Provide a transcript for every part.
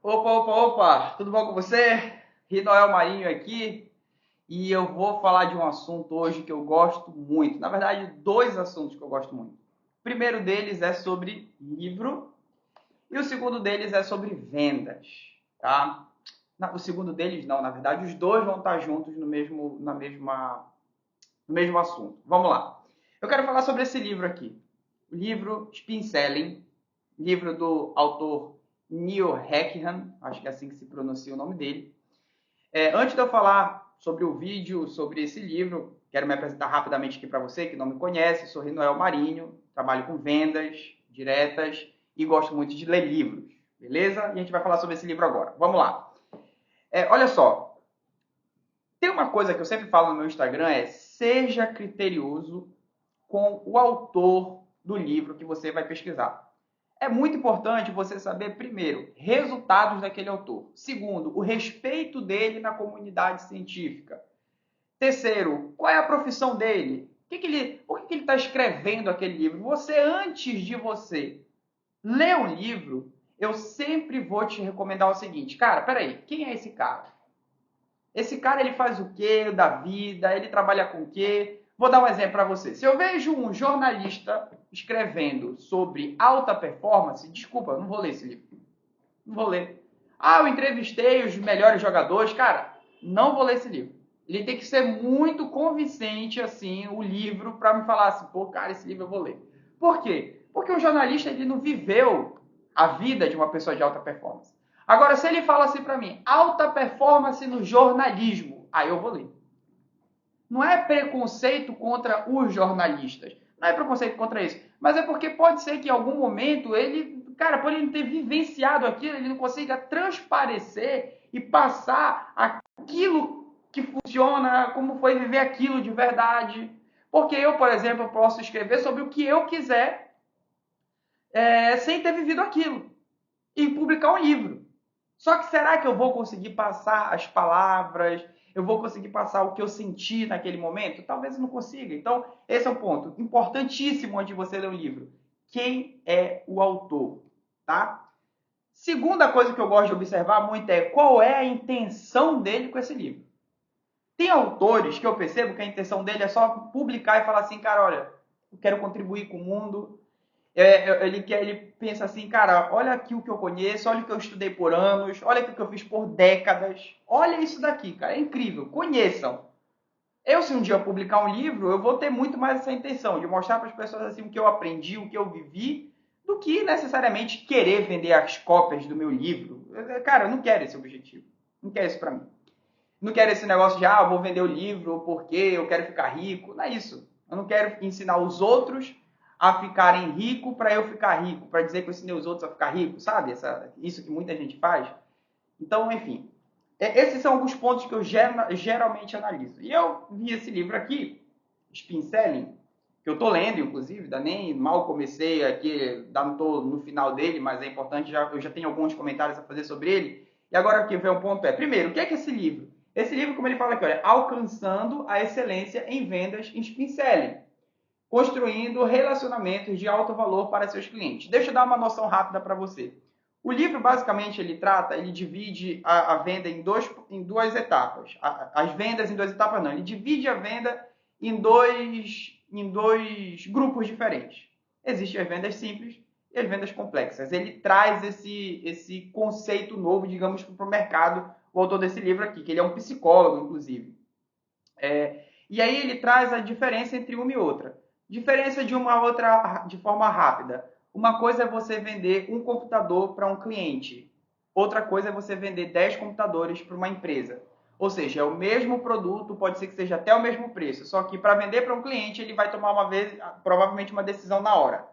Opa, opa, opa! Tudo bom com você? Rinoel Marinho aqui e eu vou falar de um assunto hoje que eu gosto muito. Na verdade, dois assuntos que eu gosto muito. O primeiro deles é sobre livro e o segundo deles é sobre vendas, tá? O segundo deles não, na verdade, os dois vão estar juntos no mesmo assunto. Vamos lá. Eu quero falar sobre esse livro aqui. O livro Spin Selling, livro do autor Neil Hackham, acho que é assim que se pronuncia o nome dele. Antes de eu falar sobre o vídeo, sobre esse livro, quero me apresentar rapidamente aqui para você que não me conhece. Sou Rinoel Marinho, trabalho com vendas diretas e gosto muito de ler livros, beleza? E a gente vai falar sobre esse livro agora. Vamos lá. Olha só, tem uma coisa que eu sempre falo no meu Instagram, seja criterioso com o autor do livro que você vai pesquisar. É muito importante você saber, primeiro, resultados daquele autor. Segundo, o respeito dele na comunidade científica. Terceiro, qual é a profissão dele? Por que ele está escrevendo aquele livro? Antes de você ler o livro, eu sempre vou te recomendar o seguinte. Cara, peraí, quem é esse cara? Esse cara, ele faz o quê da vida? Ele trabalha com o quê? Vou dar um exemplo para você. Se eu vejo um jornalista escrevendo sobre alta performance, desculpa, eu não vou ler esse livro. Não vou ler. Ah, eu entrevistei os melhores jogadores. Cara, não vou ler esse livro. Ele tem que ser muito convincente, assim, o livro, para me falar assim, pô, cara, esse livro eu vou ler. Por quê? Porque o jornalista, ele não viveu a vida de uma pessoa de alta performance. Agora, se ele fala assim para mim, alta performance no jornalismo, aí eu vou ler. Não é preconceito contra os jornalistas. Não é preconceito contra isso. Mas é porque pode ser que em algum momento ele, cara, por ele não ter vivenciado aquilo, ele não consiga transparecer e passar aquilo que funciona, como foi viver aquilo de verdade. Porque eu, por exemplo, posso escrever sobre o que eu quiser sem ter vivido aquilo e publicar um livro. Só que será que eu vou conseguir passar as palavras? Eu vou conseguir passar o que eu senti naquele momento? Talvez eu não consiga. Então, esse é um ponto importantíssimo antes de você ler o livro. Quem é o autor, tá? Segunda coisa que eu gosto de observar muito é qual é a intenção dele com esse livro. Tem autores que eu percebo que a intenção dele é só publicar e falar assim, cara, olha, eu quero contribuir com o mundo, ele pensa assim, cara, olha aqui o que eu conheço, olha o que eu estudei por anos, olha aqui o que eu fiz por décadas. Olha isso daqui, cara, é incrível. Conheçam. Se um dia eu publicar um livro, eu vou ter muito mais essa intenção de mostrar para as pessoas assim o que eu aprendi, o que eu vivi, do que necessariamente querer vender as cópias do meu livro. Cara, eu não quero esse objetivo. Não quero isso para mim. Não quero esse negócio de, eu vou vender o livro porque eu quero ficar rico. Não é isso. Eu não quero ensinar os outros a ficarem ricos para eu ficar rico, para dizer que eu ensinei os outros a ficar rico, sabe? Isso que muita gente faz. Então, enfim, esses são alguns pontos que eu geralmente analiso. E eu vi esse livro aqui, Spin Selling, que eu estou lendo, inclusive, ainda nem mal comecei aqui, ainda não estou no final dele, mas é importante, eu já tenho alguns comentários a fazer sobre ele. E agora aqui vem um ponto primeiro, o que é esse livro? Esse livro, como ele fala aqui, olha, alcançando a excelência em vendas em Spin Selling, construindo relacionamentos de alto valor para seus clientes. Deixa eu dar uma noção rápida para você. O livro, basicamente, ele divide a venda em duas etapas. As vendas em duas etapas, não. Ele divide a venda em dois grupos diferentes. Existem as vendas simples e as vendas complexas. Ele traz esse conceito novo, digamos, para o mercado, o autor desse livro aqui, que ele é um psicólogo, inclusive. E aí ele traz a diferença entre uma e outra. Diferença de uma outra de forma rápida. Uma coisa é você vender um computador para um cliente. Outra coisa é você vender 10 computadores para uma empresa. Ou seja, é o mesmo produto, pode ser que seja até o mesmo preço. Só que para vender para um cliente, ele vai tomar provavelmente uma decisão na hora.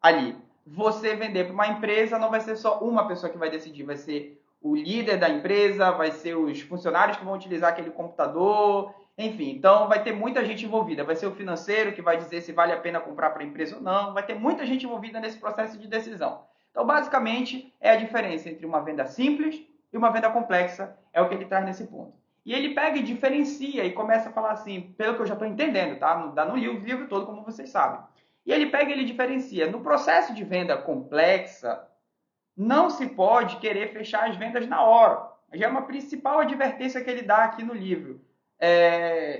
Ali. Você vender para uma empresa, não vai ser só uma pessoa que vai decidir. Vai ser o líder da empresa, vai ser os funcionários que vão utilizar aquele computador, enfim, então vai ter muita gente envolvida. Vai ser o financeiro que vai dizer se vale a pena comprar para a empresa ou não. Vai ter muita gente envolvida nesse processo de decisão. Então, basicamente, é a diferença entre uma venda simples e uma venda complexa. É o que ele traz nesse ponto. E ele pega e diferencia e começa a falar assim, pelo que eu já estou entendendo, tá? Não li o livro todo, como vocês sabem. E ele pega e ele diferencia. No processo de venda complexa, Não se pode querer fechar as vendas na hora. Já é uma principal advertência que ele dá aqui no livro.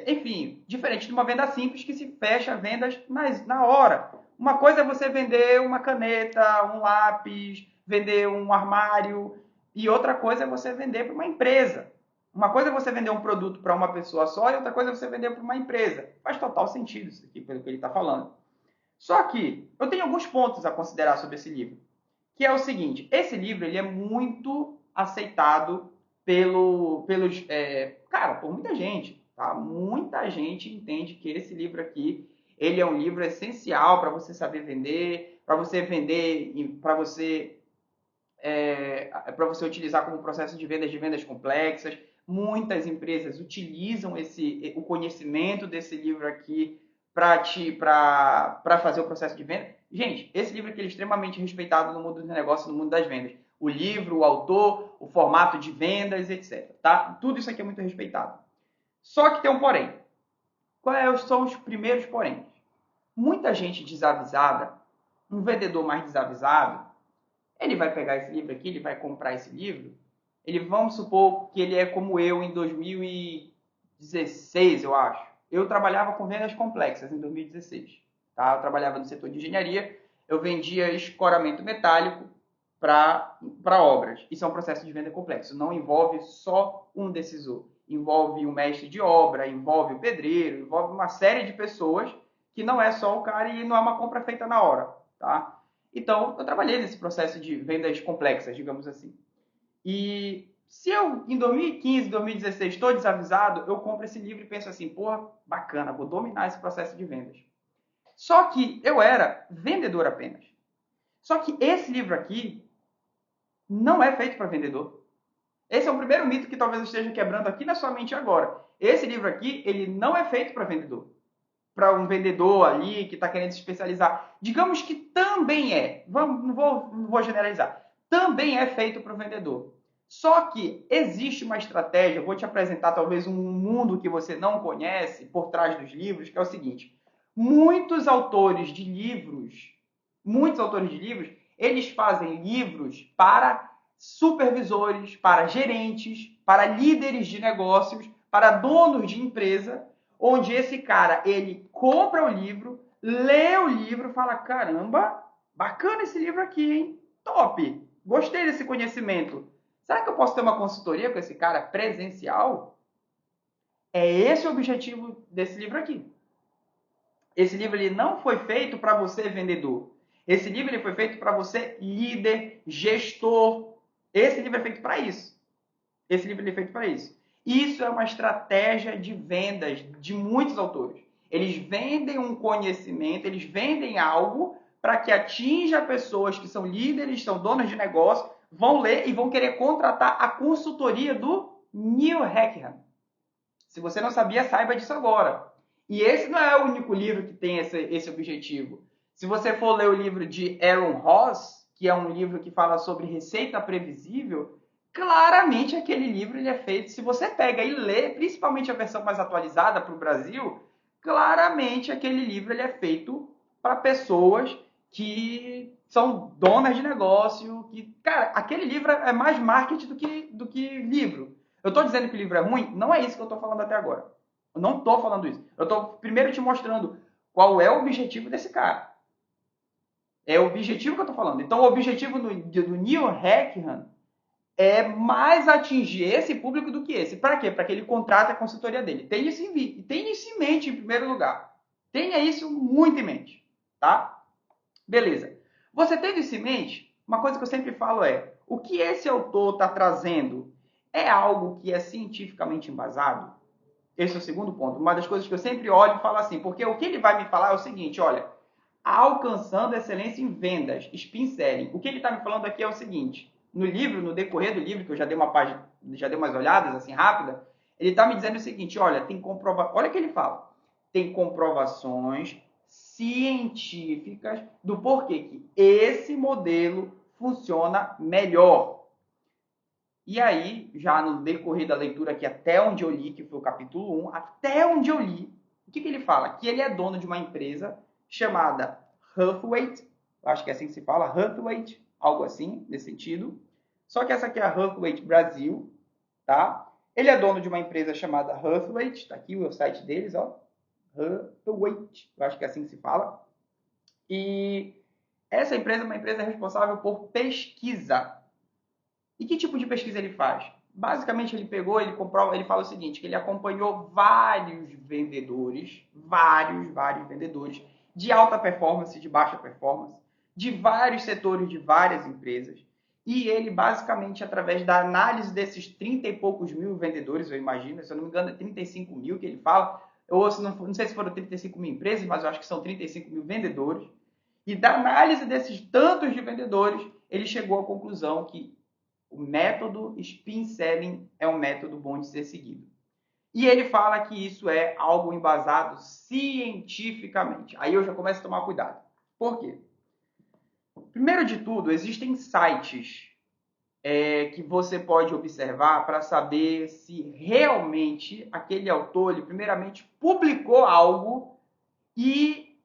Enfim, diferente de uma venda simples que se fecha vendas na hora. Uma coisa é você vender uma caneta, um lápis, vender um armário, e outra coisa é você vender para uma empresa. Uma coisa é você vender um produto para uma pessoa só e outra coisa é você vender para uma empresa. Faz total sentido isso aqui, pelo que ele está falando. Só que eu tenho alguns pontos a considerar sobre esse livro, que é o seguinte: esse livro ele é muito aceitado por muita gente, tá? Muita gente entende que esse livro aqui ele é um livro essencial para você saber vender, para você vender, para você utilizar como processo de vendas complexas. Muitas empresas utilizam o conhecimento desse livro aqui para fazer o processo de venda. Gente, esse livro aqui é extremamente respeitado no mundo dos negócios, no mundo das vendas. O livro, o autor, o formato de vendas, etc. Tá? Tudo isso aqui é muito respeitado. Só que tem um porém. Quais são os primeiros porém? Muita gente desavisada, um vendedor mais desavisado, ele vai pegar esse livro aqui, ele vai comprar esse livro, vamos supor que ele é como eu em 2016, eu acho. Eu trabalhava com vendas complexas em 2016. Tá? Eu trabalhava no setor de engenharia, eu vendia escoramento metálico para obras. Isso é um processo de venda complexo, não envolve só um decisor. Envolve um mestre de obra, envolve o pedreiro, envolve uma série de pessoas que não é só o cara e não é uma compra feita na hora. Tá? Então, eu trabalhei nesse processo de vendas complexas, digamos assim. E se eu, em 2015, 2016, estou desavisado, eu compro esse livro e penso assim, porra, bacana, vou dominar esse processo de vendas. Só que eu era vendedor apenas. Só que esse livro aqui não é feito para vendedor. Esse é o primeiro mito que talvez eu esteja quebrando aqui na sua mente agora. Esse livro aqui, ele não é feito para vendedor. Para um vendedor ali que está querendo se especializar. Digamos que também é. Não vou generalizar. Também é feito para o vendedor. Só que existe uma estratégia, vou te apresentar talvez um mundo que você não conhece por trás dos livros, que é o seguinte: muitos autores de livros, eles fazem livros para supervisores, para gerentes, para líderes de negócios, para donos de empresa, onde esse cara, ele compra o livro, lê o livro, fala, caramba, bacana esse livro aqui, hein? Top! Gostei desse conhecimento. Será que eu posso ter uma consultoria com esse cara presencial? É esse o objetivo desse livro aqui. Esse livro ele não foi feito para você vendedor. Esse livro ele foi feito para você líder, gestor. Esse livro é feito para isso. Esse livro ele é feito para isso. Isso é uma estratégia de vendas de muitos autores. Eles vendem um conhecimento, eles vendem algo para que atinja pessoas que são líderes, são donas de negócio, vão ler e vão querer contratar a consultoria do Neil Hackham. Se você não sabia, saiba disso agora. E esse não é o único livro que tem esse objetivo. Se você for ler o livro de Aaron Ross, que é um livro que fala sobre receita previsível, claramente aquele livro ele é feito, se você pega e lê, principalmente a versão mais atualizada para o Brasil, claramente aquele livro ele é feito para pessoas que são donas de negócio, cara, aquele livro é mais marketing do que livro. Eu estou dizendo que o livro é ruim? Não é isso que eu estou falando até agora. Eu não estou falando isso. Eu estou primeiro te mostrando qual é o objetivo desse cara. É o objetivo que eu estou falando. Então, o objetivo do Neil Hackham é mais atingir esse público do que esse. Para quê? Para que ele contrate a consultoria dele. Tenha isso em mente em primeiro lugar. Tenha isso muito em mente. Tá? Beleza. Você tendo isso em mente, uma coisa que eu sempre falo é, o que esse autor está trazendo é algo que é cientificamente embasado? Esse é o segundo ponto. Uma das coisas que eu sempre olho e falo assim, porque o que ele vai me falar é o seguinte, olha, alcançando excelência em vendas, spin selling. O que ele está me falando aqui é o seguinte, no livro, no decorrer do livro, que eu já dei umas olhadas assim rápida, ele está me dizendo o seguinte, olha, olha o que ele fala, tem comprovações científicas do porquê que esse modelo funciona melhor. E aí, já no decorrer da leitura aqui, até onde eu li, que foi o capítulo 1, até onde eu li, o que ele fala? Que ele é dono de uma empresa chamada Huthwaite, acho que é assim que se fala, Huthwaite algo assim, nesse sentido. Só que essa aqui é a Hearthwaite Brasil, tá? Ele é dono de uma empresa chamada Hearthwaite, tá aqui o site deles, ó. Hearthwaite, eu acho que é assim que se fala. E essa empresa é uma empresa responsável por pesquisa. E que tipo de pesquisa ele faz? Basicamente, ele pegou, ele comprova, ele fala o seguinte, que ele acompanhou vários vendedores de alta performance, de baixa performance, de vários setores, de várias empresas. E ele, basicamente, através da análise desses 30 e poucos mil vendedores, eu imagino, se eu não me engano, é 35 mil que ele fala, ou se não sei se foram 35 mil empresas, mas eu acho que são 35 mil vendedores. E da análise desses tantos de vendedores, ele chegou à conclusão que o método Spin Selling é um método bom de ser seguido. E ele fala que isso é algo embasado cientificamente. Aí eu já começo a tomar cuidado. Por quê? Primeiro de tudo, existem sites que você pode observar para saber se realmente aquele autor, ele primeiramente publicou algo e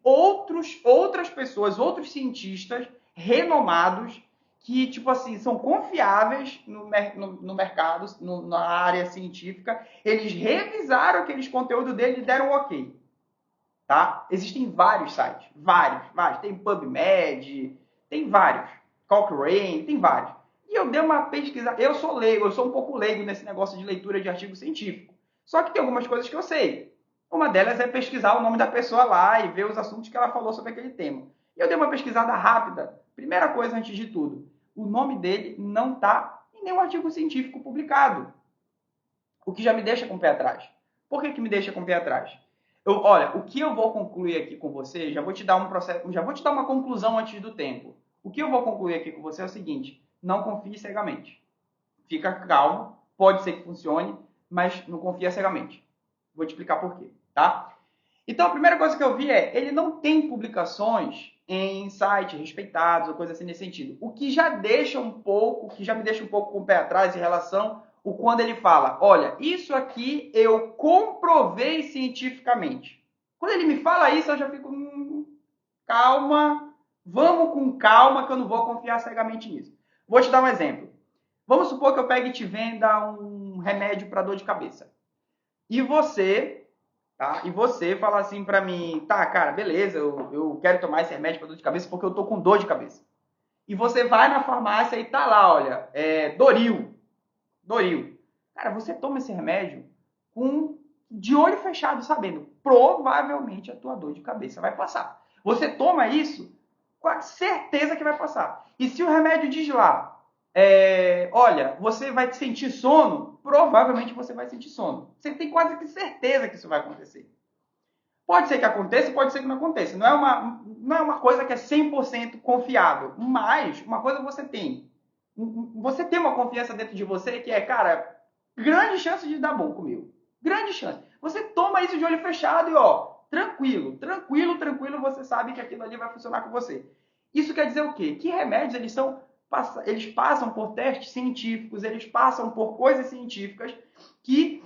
outras pessoas, outros cientistas renomados que, tipo assim, são confiáveis no mercado, na área científica, eles revisaram aqueles conteúdos dele e deram ok. Tá? Existem vários sites, vários. Tem PubMed, tem vários. Cochrane, tem vários. E eu dei uma pesquisa, eu sou leigo, eu sou um pouco leigo nesse negócio de leitura de artigo científico. Só que tem algumas coisas que eu sei. Uma delas é pesquisar o nome da pessoa lá e ver os assuntos que ela falou sobre aquele tema. E eu dei uma pesquisada rápida. Primeira coisa, antes de tudo, o nome dele não está em nenhum artigo científico publicado. O que já me deixa com o pé atrás. Por que me deixa com o pé atrás? Olha, o que eu vou concluir aqui com você, já vou te dar uma conclusão antes do tempo. O que eu vou concluir aqui com você é o seguinte: não confie cegamente. Fica calmo, pode ser que funcione, mas não confia cegamente. Vou te explicar por quê, tá? Então, a primeira coisa que eu vi ele não tem publicações em sites respeitados ou coisa assim nesse sentido. O que já me deixa um pouco com o pé atrás em relação ao quando ele fala, olha, isso aqui eu comprovei cientificamente. Quando ele me fala isso, eu já fico, calma, vamos com calma que eu não vou confiar cegamente nisso. Vou te dar um exemplo. Vamos supor que eu pegue e te venda um remédio para dor de cabeça. E você fala assim pra mim, tá, cara, beleza, eu quero tomar esse remédio para dor de cabeça porque eu tô com dor de cabeça. E você vai na farmácia e tá lá, olha, Doril. Cara, você toma esse remédio de olho fechado, sabendo, provavelmente a tua dor de cabeça vai passar. Você toma isso com a certeza que vai passar. E se o remédio diz lá, olha, você vai sentir sono, provavelmente você vai sentir sono. Você tem quase que certeza que isso vai acontecer. Pode ser que aconteça, pode ser que não aconteça. Não é uma coisa que é 100% confiável, mas uma coisa você tem. Você tem uma confiança dentro de você que cara, grande chance de dar bom comigo. Grande chance. Você toma isso de olho fechado e, tranquilo, você sabe que aquilo ali vai funcionar com você. Isso quer dizer o quê? Que remédios eles passam por testes científicos, eles passam por coisas científicas que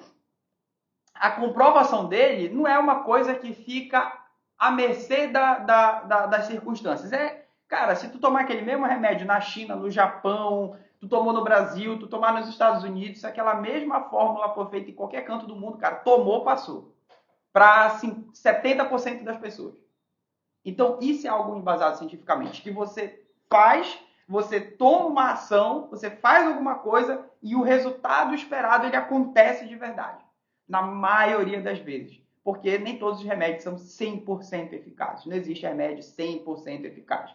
a comprovação dele não é uma coisa que fica à mercê das circunstâncias. Cara, se tu tomar aquele mesmo remédio na China, no Japão, tu tomou no Brasil, tu tomar nos Estados Unidos, se aquela mesma fórmula for feita em qualquer canto do mundo, cara, tomou, passou. Para assim, 70% das pessoas. Então, isso é algo embasado cientificamente, que você toma uma ação, você faz alguma coisa e o resultado esperado ele acontece de verdade. Na maioria das vezes. Porque nem todos os remédios são 100% eficazes. Não existe remédio 100% eficaz.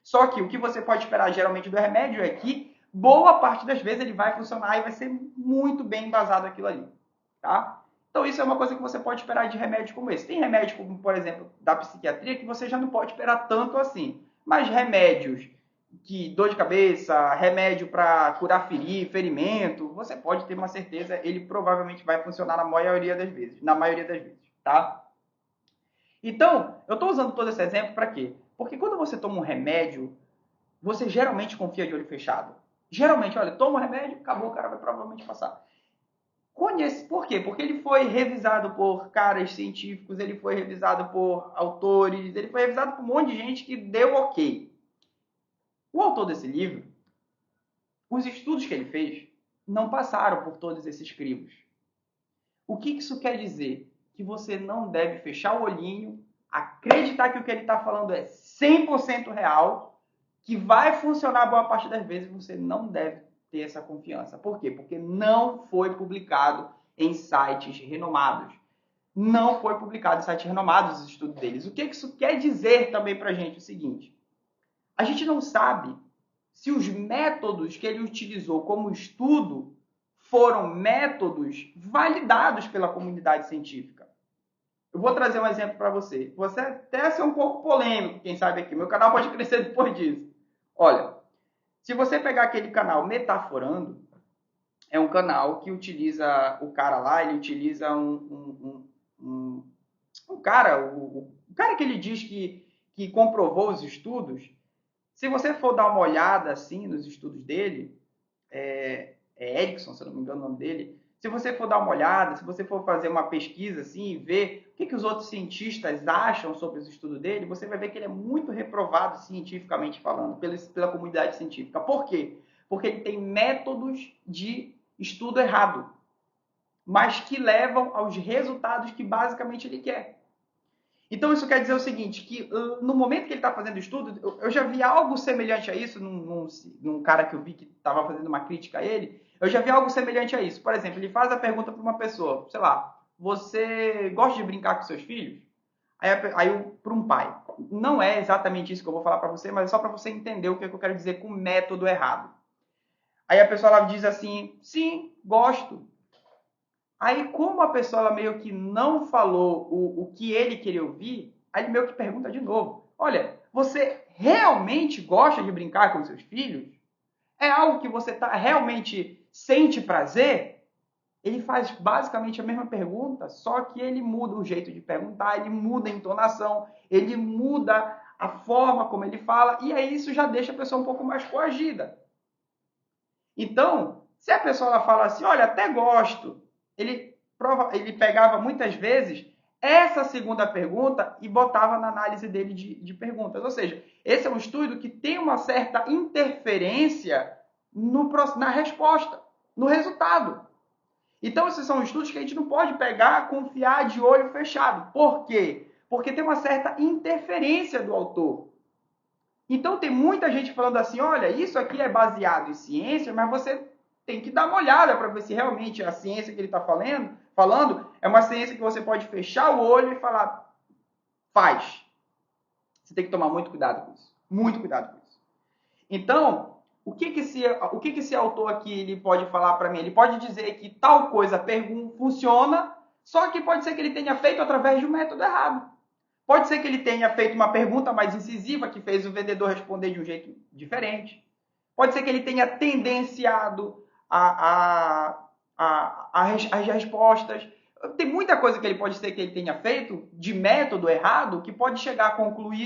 Só que o que você pode esperar geralmente do remédio é que boa parte das vezes ele vai funcionar e vai ser muito bem embasado aquilo ali. Tá? Então isso é uma coisa que você pode esperar de remédio como esse. Tem remédio como, por exemplo, da psiquiatria que você já não pode esperar tanto assim. Mas remédios que dor de cabeça, remédio para curar ferimento, você pode ter uma certeza, ele provavelmente vai funcionar na maioria das vezes, tá? Então, eu estou usando todo esse exemplo para quê? Porque quando você toma um remédio, você geralmente confia de olho fechado. Geralmente, olha, toma um remédio, acabou, o cara vai provavelmente passar. Por quê? Porque ele foi revisado por caras científicos, ele foi revisado por autores, ele foi revisado por um monte de gente que deu ok. O autor desse livro, os estudos que ele fez, não passaram por todos esses crivos. O que isso quer dizer? Que você não deve fechar o olhinho, acreditar que o que ele está falando é 100% real, que vai funcionar boa parte das vezes, você não deve ter essa confiança. Por quê? Porque não foi publicado em sites renomados. Não foi publicado em sites renomados os estudos deles. O que isso quer dizer também para a gente? O seguinte, a gente não sabe se os métodos que ele utilizou como estudo foram métodos validados pela comunidade científica. Eu vou trazer um exemplo para você. Você até ser um pouco polêmico, quem sabe aqui. Meu canal pode crescer depois disso. Olha, se você pegar aquele canal Metaforando, é um canal que utiliza, o cara lá, ele utiliza um cara, o cara que ele diz que comprovou os estudos. Se você for dar uma olhada assim nos estudos dele, é Erickson, se eu não me engano o nome dele, se você for dar uma olhada, se você for fazer uma pesquisa assim e ver o que os outros cientistas acham sobre os estudos dele, você vai ver que ele é muito reprovado cientificamente falando, pela comunidade científica. Por quê? Porque ele tem métodos de estudo errado, mas que levam aos resultados que basicamente ele quer. Então isso quer dizer o seguinte, que no momento que ele está fazendo o estudo, eu já vi algo semelhante a isso num cara que eu vi que estava fazendo uma crítica a ele, eu já vi algo semelhante a isso. Por exemplo, ele faz a pergunta para uma pessoa, sei lá, você gosta de brincar com seus filhos? Aí para um pai. Não é exatamente isso que eu vou falar para você, mas é só para você entender o que eu quero dizer com o método errado. Aí a pessoa ela diz assim, sim, gosto. Aí, como a pessoa ela meio que não falou o que ele queria ouvir, aí ele meio que pergunta de novo. Olha, você realmente gosta de brincar com seus filhos? É algo que você realmente sente prazer? Ele faz basicamente a mesma pergunta, só que ele muda o jeito de perguntar, ele muda a entonação, ele muda a forma como ele fala, e aí isso já deixa a pessoa um pouco mais coagida. Então, se a pessoa ela fala assim, olha, até gosto, ele pegava muitas vezes essa segunda pergunta e botava na análise dele de perguntas. Ou seja, esse é um estudo que tem uma certa interferência na resposta, no resultado. Então, esses são estudos que a gente não pode pegar, confiar de olho fechado. Por quê? Porque tem uma certa interferência do autor. Então, tem muita gente falando assim, olha, isso aqui é baseado em ciência, mas você tem que dar uma olhada para ver se realmente a ciência que ele está falando é uma ciência que você pode fechar o olho e falar, faz. Você tem que tomar muito cuidado com isso. Muito cuidado com isso. Então, o que esse autor aqui ele pode falar para mim? Ele pode dizer que tal coisa funciona, só que pode ser que ele tenha feito através de um método errado. Pode ser que ele tenha feito uma pergunta mais incisiva, que fez o vendedor responder de um jeito diferente. Pode ser que ele tenha tendenciado as respostas. Tem muita coisa que ele pode ser que ele tenha feito de método errado que pode chegar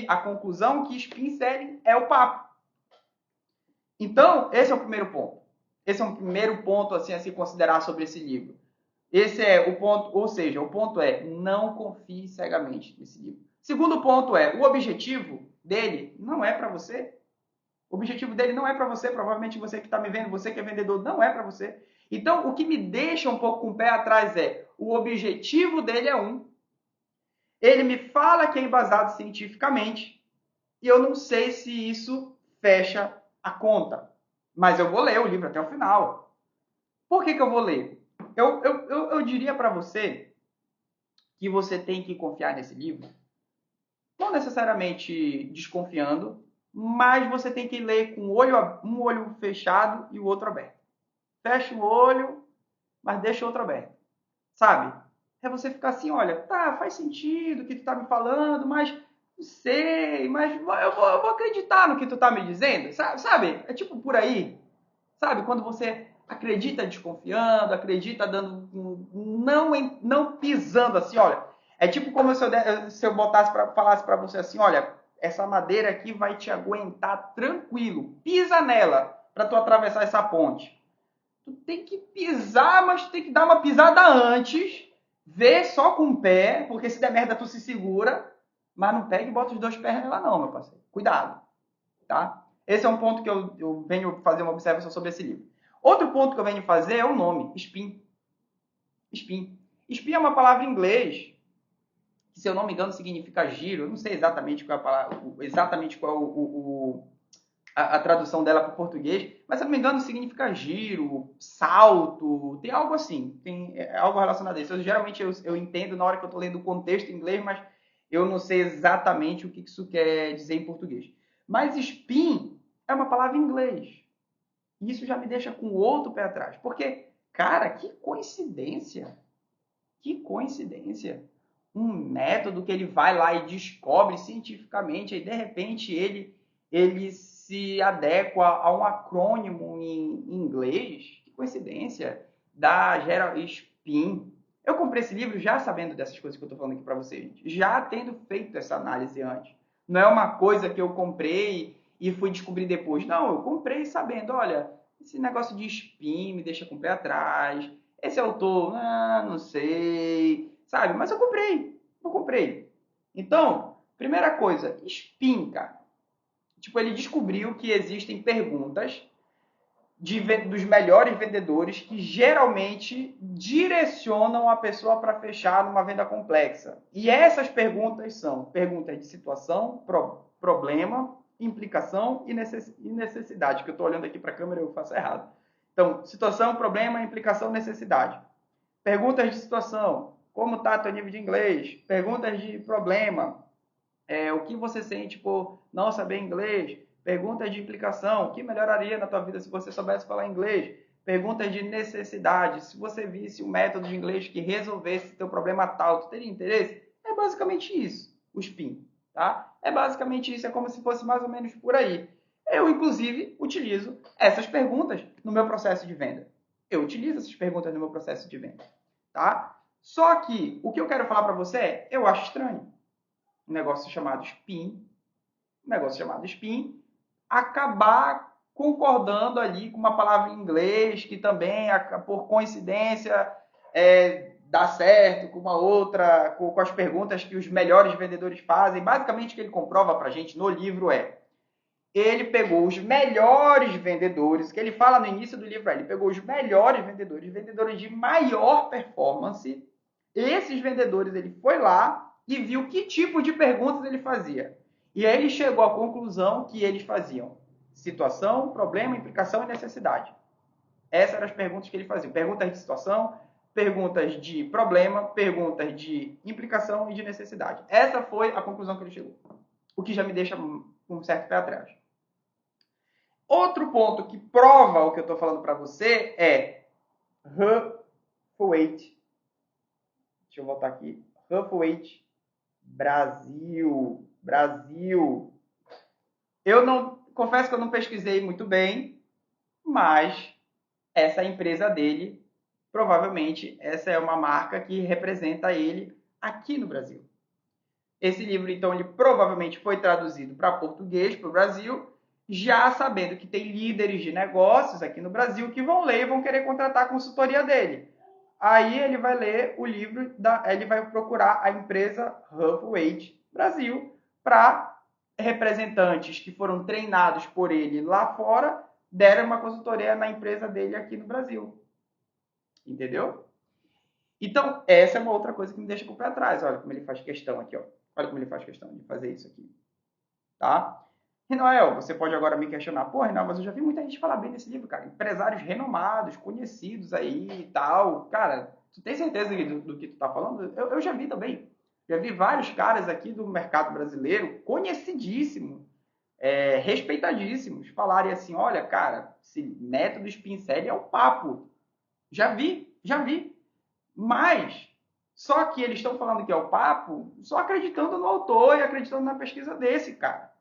a conclusão que spin selling é o papo. Então, esse é o primeiro ponto. Esse é um primeiro ponto assim, a se considerar sobre esse livro. Esse é o ponto, ou seja, o ponto é não confie cegamente nesse livro. Segundo ponto é, o objetivo dele não é para você. O objetivo dele não é para você, provavelmente você que está me vendo, você que é vendedor, não é para você. Então, o que me deixa um pouco com o pé atrás é, o objetivo dele é um, ele me fala que é embasado cientificamente, e eu não sei se isso fecha a conta. Mas eu vou ler o livro até o final. Por que eu vou ler? Eu diria para você que você tem que confiar nesse livro, não necessariamente desconfiando, mas você tem que ler com um olho fechado e o outro aberto. Fecha o olho, mas deixa o outro aberto. Sabe? É você ficar assim, olha, tá, faz sentido o que tu tá me falando, mas não sei, mas eu vou acreditar no que tu tá me dizendo, sabe? É tipo por aí, sabe? Quando você acredita desconfiando, acredita dando, não pisando assim, olha, é tipo como se eu falasse para você assim, olha, essa madeira aqui vai te aguentar tranquilo, pisa nela para tu atravessar essa ponte. Tu tem que pisar, mas tu tem que dar uma pisada antes, ver só com o pé, porque se der merda tu se segura, mas não pega e bota os dois pés nela não, meu parceiro. Cuidado, tá? Esse é um ponto que eu venho fazer uma observação sobre esse livro. Outro ponto que eu venho fazer é o nome, spin. Spin. Spin é uma palavra em inglês que, se eu não me engano, significa giro. Eu não sei exatamente qual é a palavra, exatamente qual a tradução dela para o português, mas, se eu não me engano, significa giro, salto, tem algo assim, tem algo relacionado a isso. Geralmente eu entendo na hora que eu estou lendo o contexto em inglês, mas eu não sei exatamente o que isso quer dizer em português. Mas spin é uma palavra em inglês. Isso já me deixa com outro pé atrás. Porque, cara, que coincidência. Que coincidência. Um método que ele vai lá e descobre cientificamente, e de repente ele se adequa a um acrônimo em inglês. Que coincidência. Da Gerald Spin. Eu comprei esse livro já sabendo dessas coisas que eu estou falando aqui para vocês. Já tendo feito essa análise antes. Não é uma coisa que eu comprei e fui descobrir depois. Não, eu comprei sabendo, olha, esse negócio de spin me deixa com o pé atrás. Esse autor, não sei, sabe? Mas eu comprei. Então, primeira coisa, spin, cara. Tipo, ele descobriu que existem perguntas dos melhores vendedores que geralmente direcionam a pessoa para fechar numa venda complexa. E essas perguntas são perguntas de situação, problema, implicação e necessidade. Que eu estou olhando aqui para a câmera e eu faço errado. Então, situação, problema, implicação, necessidade. Perguntas de situação. Como está teu nível de inglês? Perguntas de problema. O que você sente por não saber inglês? Perguntas de implicação. O que melhoraria na tua vida se você soubesse falar inglês? Perguntas de necessidade. Se você visse um método de inglês que resolvesse teu problema tal, tu teria interesse? É basicamente isso, o SPIN. Tá? É basicamente isso, é como se fosse mais ou menos por aí. Eu, inclusive, utilizo essas perguntas no meu processo de venda. Eu utilizo essas perguntas no meu processo de venda. Tá? Só que o que eu quero falar para você é, eu acho estranho um negócio chamado spin, acabar concordando ali com uma palavra em inglês que também, por coincidência, dá certo com uma outra, com as perguntas que os melhores vendedores fazem. Basicamente, o que ele comprova para a gente no livro ele pegou os melhores vendedores, que ele fala no início do livro, ele pegou os melhores vendedores de maior performance. Esses vendedores, ele foi lá e viu que tipo de perguntas ele fazia. E aí ele chegou à conclusão que eles faziam situação, problema, implicação e necessidade. Essas eram as perguntas que ele fazia. Perguntas de situação, perguntas de problema, perguntas de implicação e de necessidade. Essa foi a conclusão que ele chegou. O que já me deixa com um certo pé atrás. Outro ponto que prova o que eu estou falando para você é Huffwaite. Deixa eu voltar aqui. Huffwaite Brasil. Eu não confesso que eu não pesquisei muito bem, mas essa empresa dele, provavelmente, essa é uma marca que representa ele aqui no Brasil. Esse livro, então, ele provavelmente foi traduzido para português, para o Brasil, já sabendo que tem líderes de negócios aqui no Brasil que vão ler e vão querer contratar a consultoria dele. Aí ele vai ler o livro, ele vai procurar a empresa Huffwaite Brasil para representantes que foram treinados por ele lá fora deram uma consultoria na empresa dele aqui no Brasil. Entendeu? Então, essa é uma outra coisa que me deixa com o pé atrás. Olha como ele faz questão aqui, ó. Olha como ele faz questão de fazer isso aqui. Tá? Renoel, você pode agora me questionar. Pô, Renoel, mas eu já vi muita gente falar bem desse livro, cara. Empresários renomados, conhecidos aí e tal. Cara, tu tem certeza do que tu tá falando? Eu já vi também. Já vi vários caras aqui do mercado brasileiro, conhecidíssimos, respeitadíssimos, falarem assim, olha, cara, esse método Spincelli é um papo. Já vi. Mas, só que eles estão falando que é o papo, só acreditando no autor e acreditando na pesquisa desse, cara.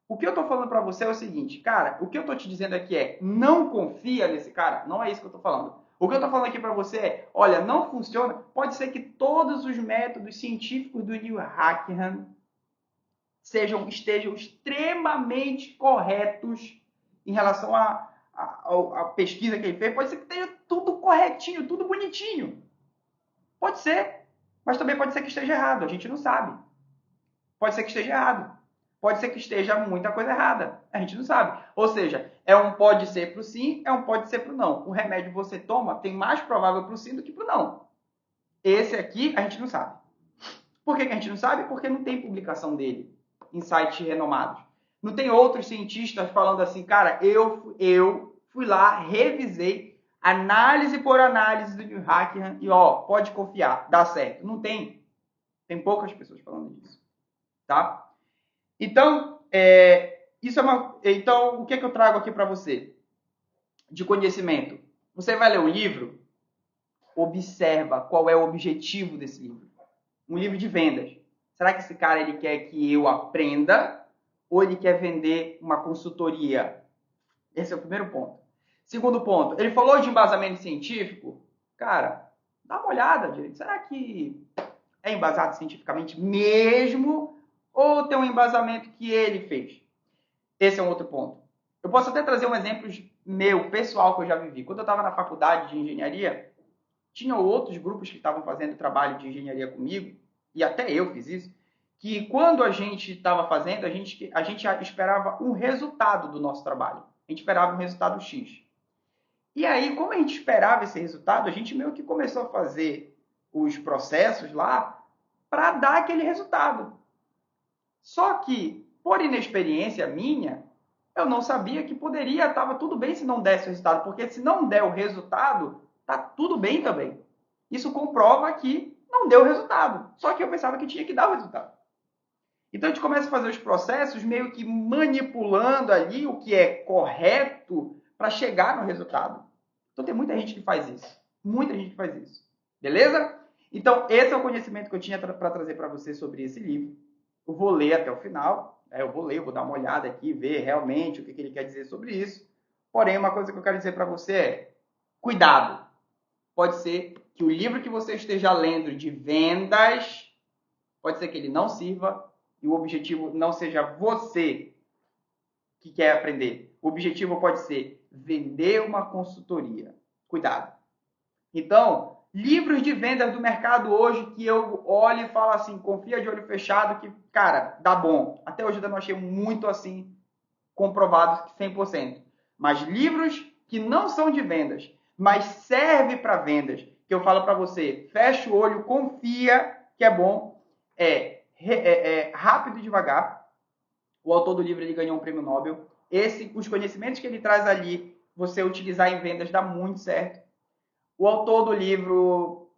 O que eu estou falando para você é o seguinte, cara, o que eu estou te dizendo aqui é, não confia nesse cara, não é isso que eu estou falando. O que eu estou falando aqui para você é, olha, não funciona, pode ser que todos os métodos científicos do Neil Hackham estejam extremamente corretos em relação à pesquisa que ele fez, pode ser que esteja tudo corretinho, tudo bonitinho. Pode ser, mas também pode ser que esteja errado, a gente não sabe. Pode ser que esteja errado. pode ser que esteja muita coisa errada. A gente não sabe. Ou seja, é um pode ser para o sim, é um pode ser para o não. O remédio você toma tem mais provável para o sim do que para o não. Esse aqui a gente não sabe. Por que a gente não sabe? Porque não tem publicação dele em sites renomados. Não tem outros cientistas falando assim, cara, eu fui lá, revisei, análise por análise do Neil Hackerham e pode confiar, dá certo. Não tem. Tem poucas pessoas falando disso. Tá? Então, então o que eu trago aqui para você de conhecimento? Você vai ler o livro, observa qual é o objetivo desse livro. Um livro de vendas. Será que esse cara ele quer que eu aprenda ou ele quer vender uma consultoria? Esse é o primeiro ponto. Segundo ponto, ele falou de embasamento científico. Cara, dá uma olhada, direito. Será que é embasado cientificamente mesmo ou tem um embasamento que ele fez? Esse é um outro ponto. Eu posso até trazer um exemplo meu, pessoal, que eu já vivi. Quando eu estava na faculdade de engenharia, tinha outros grupos que estavam fazendo trabalho de engenharia comigo, e até eu fiz isso, que quando a gente estava fazendo, a gente esperava um resultado do nosso trabalho. A gente esperava um resultado X. E aí, como a gente esperava esse resultado, a gente meio que começou a fazer os processos lá para dar aquele resultado. Só que, por inexperiência minha, eu não sabia que estava tudo bem se não desse o resultado, porque se não der o resultado, tá tudo bem também. Isso comprova que não deu o resultado. Só que eu pensava que tinha que dar o resultado. Então a gente começa a fazer os processos meio que manipulando ali o que é correto para chegar no resultado. Então tem muita gente que faz isso. Muita gente que faz isso. Beleza? Então esse é o conhecimento que eu tinha para trazer para você sobre esse livro. Eu vou ler até o final. Eu vou dar uma olhada aqui, ver realmente o que ele quer dizer sobre isso. Porém, uma coisa que eu quero dizer para você é: cuidado. Pode ser que o livro que você esteja lendo de vendas, pode ser que ele não sirva e o objetivo não seja você que quer aprender. O objetivo pode ser vender uma consultoria. Cuidado. Então, livros de vendas do mercado hoje que eu olho e falo assim, confia de olho fechado que, cara, dá bom. Até hoje eu não achei muito assim comprovados 100%. Mas livros que não são de vendas, mas servem para vendas, que eu falo para você, fecha o olho, confia que é bom, Rápido e Devagar. O autor do livro ele ganhou um prêmio Nobel. Os conhecimentos que ele traz ali, você utilizar em vendas dá muito certo. O autor do livro,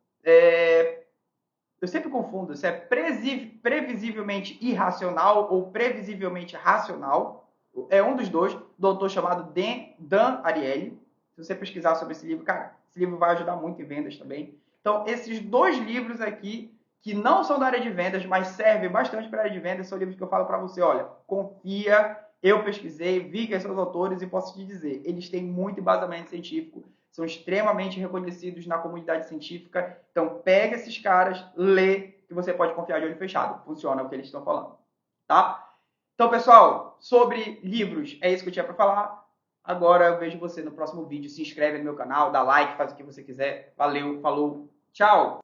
eu sempre confundo se é previsivelmente irracional ou previsivelmente racional. É um dos dois, do autor chamado Dan Ariely. Se você pesquisar sobre esse livro, cara, esse livro vai ajudar muito em vendas também. Então, esses dois livros aqui, que não são da área de vendas, mas servem bastante para a área de vendas, são livros que eu falo para você, olha, confia, eu pesquisei, vi quem são os autores e posso te dizer, eles têm muito embasamento científico, são extremamente reconhecidos na comunidade científica. Então, pega esses caras, lê, que você pode confiar de olho fechado. Funciona o que eles estão falando, tá? Então, pessoal, sobre livros, é isso que eu tinha para falar. Agora eu vejo você no próximo vídeo. Se inscreve no meu canal, dá like, faz o que você quiser. Valeu, falou, tchau!